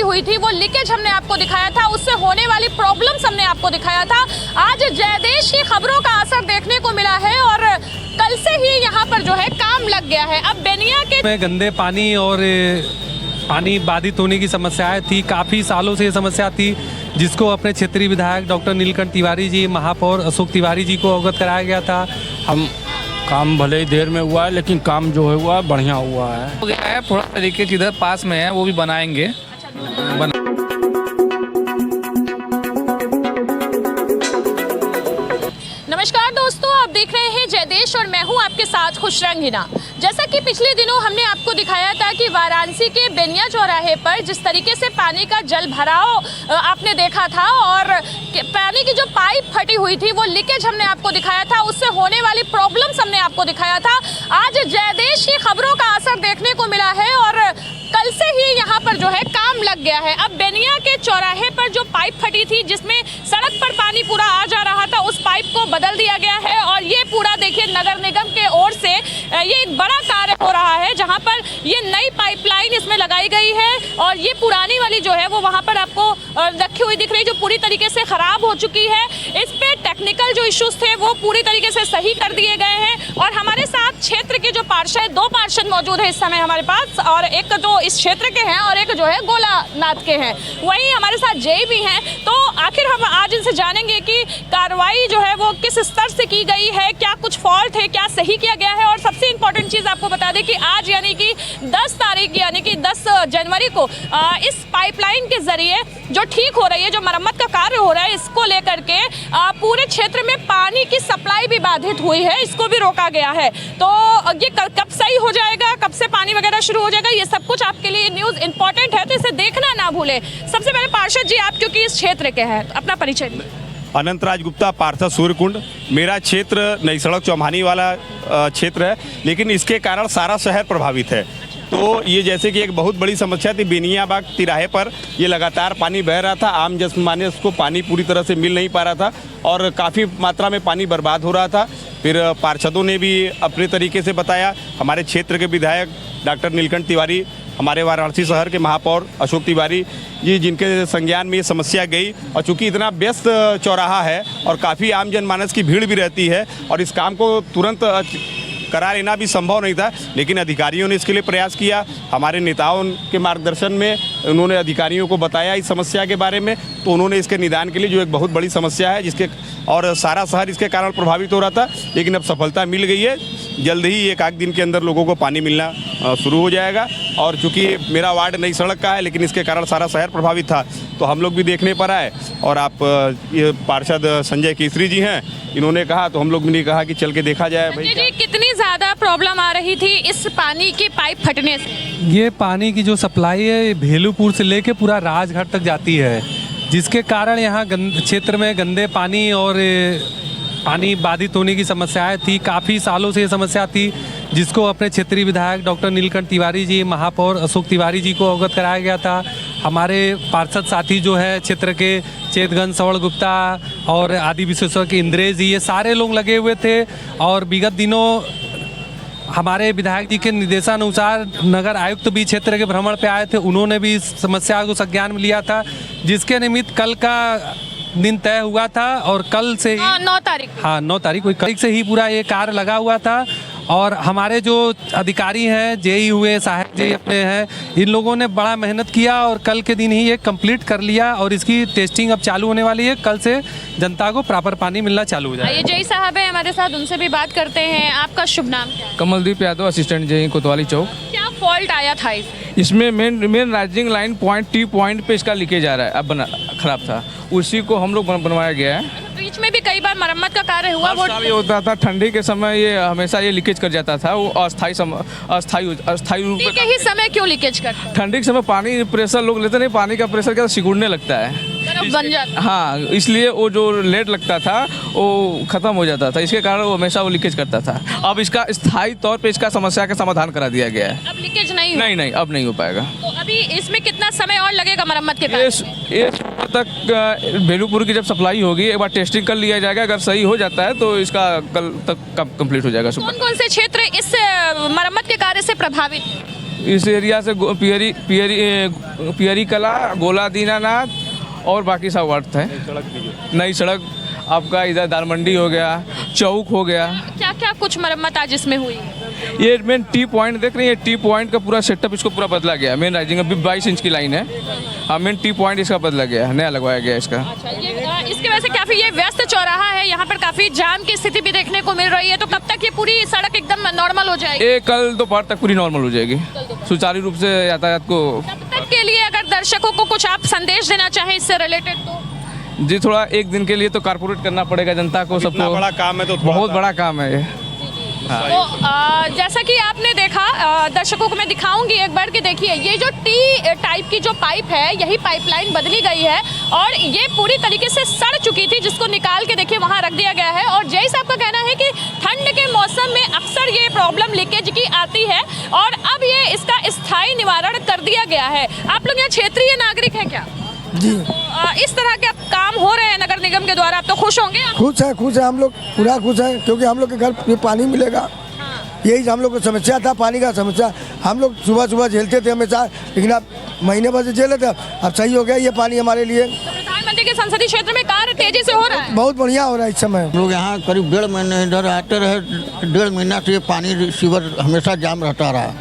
हुई थी, वो लीकेज हमने आपको दिखाया था, उससे होने वाली प्रॉब्लम्स हमने आपको दिखाया था। आज जयदेश की खबरों का असर देखने को मिला है और कल से ही यहाँ पर जो है काम लग गया है। अब बेनिया के गंदे पानी और पानी बाधित होने की समस्याएं थी, काफ़ी सालों से ये समस्या थी, जिसको अपने क्षेत्रीय विधायक डॉक्टर नीलकंठ तिवारी जी, महापौर अशोक तिवारी जी को अवगत कराया गया था। हम काम भले ही देर में हुआ है, लेकिन काम जो है हुआ बढ़िया हुआ है। हो गया है, थोड़ा तरीके से इधर पास में है, वो भी बनाएंगे। नमस्कार दोस्तों, आप देख रहे हैं जयदेश और मैं हूं आपके साथ खुशरंग हिना। जैसा कि पिछले दिनों हमने आपको दिखाया था कि वाराणसी के बेनिया चौराहे पर जिस तरीके से पानी का जल भराव आपने देखा था और पानी की जो पाइप फटी हुई थी, वो लीकेज हमने आपको दिखाया था, उससे होने वाली प्रॉब्लम्स हमने आपको दिखाया था। आज जयदेश की खबरों का असर देखने को मिला है और कल से ही यहाँ पर जो है काम लग गया है। अब बेनिया के चौराहे पर जो पाइप फटी थी, जिसमें सड़क पर पानी पूरा आ जा रहा था, उस पाइप को बदल दिया गया है और ये पूरा देखिए नगर निगम के ओर से ये एक बड़ा कार्य हो रहा है, जहाँ पर ये नई पाइपलाइन इसमें लगाई गई है और ये पुरानी वाली जो है वो वहाँ पर आपको रखी हुई दिख रही है, जो पूरी तरीके से खराब हो चुकी है। इस पे टेक्निकल जो इश्यूज थे वो पूरी तरीके से सही कर दिए गए हैं और हमारे साथ क्षेत्र के जो पार्षद, 2 पार्षद मौजूद है इस समय हमारे पास, और एक जो इस क्षेत्र के हैं और एक जो है गोलानाथ के हैं, वहीं हमारे साथ जय भी हैं। तो आखिर हम आज इनसे जानेंगे कि कार्रवाई जो है वो किस स्तर से की गई है, क्या कुछ फॉल्ट है, क्या सही किया गया है। और सबसे इम्पोर्टेंट चीज़ आपको बता दें कि आज यानी कि 10 तारीख यानी कि 10 जनवरी को इस पाइपलाइन के जरिए जो ठीक हो रही है, जो मरम्मत का कार्य हो रहा है, इसको लेकर के पूरे क्षेत्र में पानी की सप्लाई भी बाधित हुई है, इसको भी रोका गया है। तो ये कब सही हो जाएगा, कब से पानी वगैरह शुरू हो जाएगा, ये सब कुछ आपके लिए न्यूज़ इंपॉर्टेंट है, तो इसे देखना ना भूलें। सबसे पहले पार्षद जी, आप क्योंकि इस क्षेत्र के हैं, अपना परिचय दीजिए। अनंतराज गुप्ता, पार्षद सूर्यकुंड। मेरा क्षेत्र नई सड़क चौमानी वाला क्षेत्र है, लेकिन इसके कारण सारा शहर प्रभावित है। तो ये जैसे कि एक बहुत बड़ी समस्या थी, बेनिया बाग तिराहे पर ये लगातार पानी बह रहा था, आम जनमानस को पानी पूरी तरह से मिल नहीं पा रहा था और काफ़ी मात्रा में पानी बर्बाद हो रहा था। फिर पार्षदों ने भी अपने तरीके से बताया, हमारे क्षेत्र के विधायक डॉक्टर नीलकंठ तिवारी, हमारे वाराणसी शहर के महापौर अशोक तिवारी जी, जिनके संज्ञान में ये समस्या गई, और चूंकि इतना व्यस्त चौराहा है और काफ़ी आम जनमानस की भीड़ भी रहती है और इस काम को तुरंत करा लेना भी संभव नहीं था, लेकिन अधिकारियों ने इसके लिए प्रयास किया। हमारे नेताओं के मार्गदर्शन में उन्होंने अधिकारियों को बताया इस समस्या के बारे में, तो उन्होंने इसके निदान के लिए, जो एक बहुत बड़ी समस्या है जिसके और सारा शहर इसके कारण प्रभावित हो रहा था, लेकिन अब सफलता मिल गई है। जल्द ही 1 दिन के अंदर लोगों को पानी मिलना शुरू हो जाएगा। और चूँकि मेरा वार्ड नई सड़क का है, लेकिन इसके कारण सारा शहर प्रभावित था, तो हम लोग भी देखने पर आए। और आप ये पार्षद संजय केसरी जी हैं, इन्होंने कहा तो हम लोग भी ने कहा कि चल के देखा जाए। भाई जी, कितनी ज़्यादा प्रॉब्लम आ रही थी इस पानी की पाइप फटने से? ये पानी की जो सप्लाई है भेलूपुर से लेके पूरा राजघाट तक जाती है, जिसके कारण यहाँ क्षेत्र में गंदे पानी और पानी बाधित होने की समस्याएं थी, काफ़ी सालों से ये समस्या थी, जिसको अपने क्षेत्रीय विधायक डॉक्टर नीलकंठ तिवारी जी, महापौर अशोक तिवारी जी को अवगत कराया गया था। हमारे पार्षद साथी जो है क्षेत्र के चेतगंज सवर्ण गुप्ता और आदि विश्वेश्वर के इंद्रेश जी, ये सारे लोग लगे हुए थे। और विगत दिनों हमारे विधायक जी के निर्देशानुसार नगर आयुक्त भी क्षेत्र के भ्रमण पे आए थे, उन्होंने भी इस समस्या को संज्ञान में लिया था, जिसके निमित्त कल का दिन तय हुआ था और कल से ही 9 तारीख, हाँ 9 तारीख से ही पूरा ये कार्य लगा हुआ था। और हमारे जो अधिकारी हैं, जेई हुए, सहायक जेई अपने हैं, इन लोगों ने बड़ा मेहनत किया और कल के दिन ही ये कंप्लीट कर लिया और इसकी टेस्टिंग अब चालू होने वाली है। कल से जनता को प्रॉपर पानी मिलना चालू हो जाएगा। ये जेई साहब है हमारे साथ, उनसे भी बात करते हैं। आपका शुभ नाम क्या है? कमलदीप यादव, असिस्टेंट जेई कोतवाली चौक। क्या फॉल्ट आया था इसमें? Main rising line point T point पे इसका लीकेज आ रहा है, अब खराब था, उसी को हम लोग बनवाया गया है। बीच में भी कई बार मरम्मत का कार्य हुआ, वो होता था, ठंडी के समय ये हमेशा ये लीकेज कर जाता था, वो अस्थाई रूप के ही समय क्यों लीकेज करता? ठंडी के समय पानी प्रेशर लोग लेते नहीं, पानी का प्रेशर क्या सिकुड़ने लगता है, बन जाता। हाँ, इसलिए वो जो लेट लगता था वो खत्म हो जाता था, इसके कारण वो हमेशा वो लीकेज करता था। अब इसका स्थायी तौर पे इसका समस्या का समाधान करा दिया गया है। अब लीकेज नहीं अब नहीं हो पाएगा। तो अभी इसमें कितना समय और लगेगा मरम्मत के बाद? तक भेलूपुर की जब सप्लाई होगी, एक बार टेस्टिंग कर लिया जाएगा, अगर सही हो जाता है तो इसका कल तक कंप्लीट हो जाएगा। कौन कौन से क्षेत्र इस मरम्मत के कार्य से प्रभावित? इस एरिया से पियरी कला, गोला दीनानाथ और बाकी सब अर्थ है। नई सड़क आपका इधर दाल मंडी हो गया, चौक हो गया। क्या क्या कुछ मरम्मत आज इसमें हुई? ये मेन टी पॉइंट देख रही है, टी पॉइंट का पूरा सेटअप इसको पूरा बदला गया। मेन राइजिंग अभी 22 इंच की लाइन है। हाँ, मेन टी पॉइंट इसका बदला गया, नया लगवाया गया इसका। अच्छा, ये इसकी वजह से काफी ये व्यस्त चौराहा है, यहाँ पर काफी जाम की स्थिति भी देखने को मिल रही है। तो कब तक ये पूरी सड़क एकदम नॉर्मल हो जाएगी? ये कल दोपहर तक पूरी नॉर्मल हो जाएगी, सुचारू रूप से यातायात को। तब तक के लिए अगर दर्शकों को कुछ आप संदेश देना चाहें इससे रिलेटेड तो? जी, थोड़ा एक दिन के लिए तो कारपोरेट करना पड़ेगा जनता को, इतना सबको। बड़ा काम है तो बहुत बड़ा काम है ये। तो जैसा कि आपने देखा, दर्शकों को मैं दिखाऊंगी एक बार कि देखिए ये जो टी टाइप की जो पाइप है, यही पाइपलाइन बदली गई है और ये पूरी तरीके से सड़ चुकी थी, जिसको निकाल के देखिए वहाँ रख दिया गया है। और जय साहब का कहना है कि ठंड के मौसम में अक्सर ये प्रॉब्लम लीकेज की आती है और अब ये इसका स्थायी निवारण कर दिया गया है। आप लोग यहाँ क्षेत्रीय नागरिक हैं क्या? जी, इस तरह के काम हो रहे हैं नगर निगम के द्वारा, आप तो खुश होंगे? खुश है हम लोग, पूरा खुश हैं, क्योंकि हम लोग के घर ये पानी मिलेगा। यही हम लोग को समस्या था, पानी का समस्या। हम लोग सुबह झेलते थे हमेशा, लेकिन अब महीने भर से झेले थे, अब सही हो गया ये पानी हमारे लिए। तो प्रधानमंत्री के संसदीय क्षेत्र में कार्य तेजी से हो रहा है? बहुत बढ़िया हो रहा है इस समय। लोग यहाँ करीब 1.5 महीने इधर आते रहे, 1.5 महीना से ये पानी सीवर हमेशा जाम रहता रहा।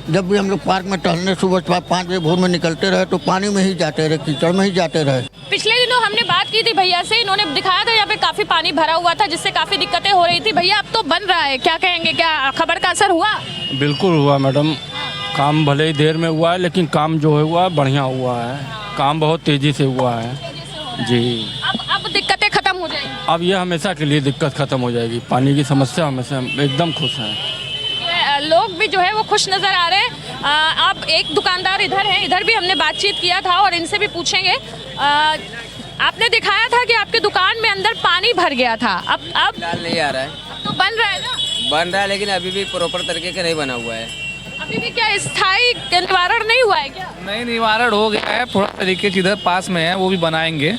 जब भी हम लोग पार्क में टहलने सुबह 5 बजे भोर में निकलते रहे तो पानी में ही जाते रहे, कीचड़ में ही जाते रहे। पिछले दिनों हमने बात की थी भैया से, इन्होंने दिखाया था यहाँ पे काफी पानी भरा हुआ था, जिससे काफी दिक्कतें हो रही थी। भैया अब तो बन रहा है, क्या कहेंगे, क्या खबर का असर हुआ? बिल्कुल हुआ मैडम, काम भले ही देर में हुआ है लेकिन काम जो है हुआ बढ़िया हुआ है। काम बहुत तेज़ी से हुआ है जी। अब दिक्कतें खत्म हो जाएंगी? अब ये हमेशा के लिए दिक्कत खत्म हो जाएगी। पानी की समस्या हमेशा एकदम खुश है। लोग भी जो है वो खुश नज़र आ रहे हैं। अब एक दुकानदार इधर हैं, इधर भी हमने बातचीत किया था और इनसे भी पूछेंगे। आपने दिखाया था कि आपके दुकान में अंदर पानी भर गया था, अब नहीं आ रहा है। तो बन रहा है ना? बन रहा है लेकिन अभी भी प्रॉपर तरीके का नहीं बना हुआ है। अभी भी क्या स्थायी निवारण नहीं हुआ है क्या? नहीं, निवारण हो गया है, थोड़ा तरीके से इधर पास में है, वो भी बनाएंगे।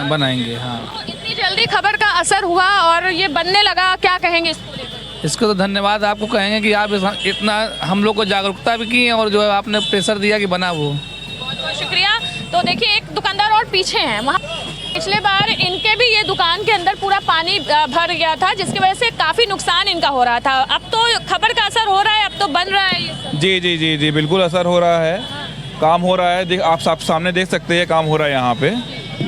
बनाएंगे हाँ। तो इतनी जल्दी खबर का असर हुआ और ये बनने लगा, क्या कहेंगे इसको लेकर? इसको तो धन्यवाद आपको कहेंगे कि आप इतना हम लोग को जागरूकता भी की और जो है आपने प्रेशर दिया कि बना वो। बहुत बहुत शुक्रिया। तो देखिए एक दुकानदार और पीछे हैं, वहाँ पिछले बार इनके भी ये दुकान के अंदर पूरा पानी भर गया था, जिसकी वजह से काफ़ी नुकसान इनका हो रहा था। अब तो खबर का असर हो रहा है, अब तो बन रहा है ये सब। जी जी जी जी बिल्कुल असर हो रहा है, काम हो रहा है। आप सामने देख सकते हैं काम हो रहा है यहाँ पे।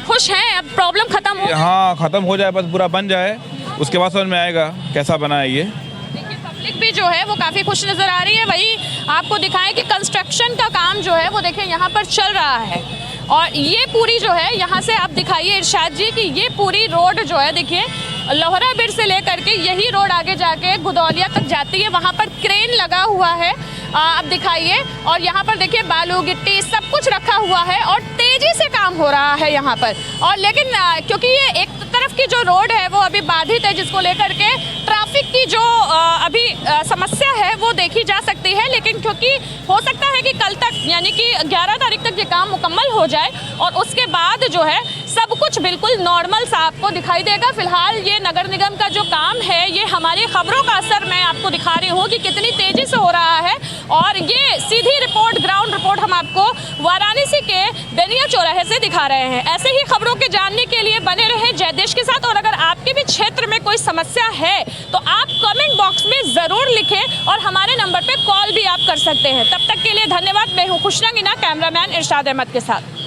खुश हैं? अब प्रॉब्लम खत्म हो? हाँ, खत्म हो जाए, बस पूरा बन जाए, उसके बाद समझ में आएगा कैसा बना है ये। देखिए पब्लिक भी जो है वो काफ़ी खुश नज़र आ रही है। वही आपको दिखाएं कि कंस्ट्रक्शन का काम जो है वो देखिए यहाँ पर चल रहा है और ये पूरी जो है यहाँ से आप दिखाइए इरशाद जी कि ये पूरी रोड जो है देखिए लोहरा बिर से लेकर के यही रोड आगे जाके गुदौलिया तक जाती है, वहाँ पर क्रेन लगा हुआ है, आप दिखाइए। और यहाँ पर देखिए बालू गिट्टी सब कुछ रखा हुआ है और तेज़ी से काम हो रहा है यहाँ पर। और लेकिन क्योंकि ये एक तरफ की जो रोड है वो अभी बाधित है, जिसको लेकर के ट्रैफिक की जो अभी समस्या है वो देखी जा सकती है, लेकिन क्योंकि हो सकता है कि कल तक यानी कि 11 तारीख तक ये काम मुकम्मल हो जाए और उसके बाद जो है सब कुछ बिल्कुल नॉर्मल सा आपको दिखाई देगा। फिलहाल ये नगर निगम का जो काम है ये हमारी खबरों का असर मैं आपको दिखा रही हूँ कि कितनी तेज़ी से हो रहा है। और ये सीधी रिपोर्ट, ग्राउंड रिपोर्ट हम आपको वाराणसी के बेनिया चौराहे से दिखा रहे हैं। ऐसे ही खबरों के जानने के लिए बने रहे जयदेश के साथ। और अगर आपके भी क्षेत्र में कोई समस्या है तो आप कमेंट बॉक्स में ज़रूर लिखें और हमारे नंबर पे कॉल भी आप कर सकते हैं। तब तक के लिए धन्यवाद। मैं हूँ खुशरंगीना, कैमरामैन इरशाद अहमद के साथ।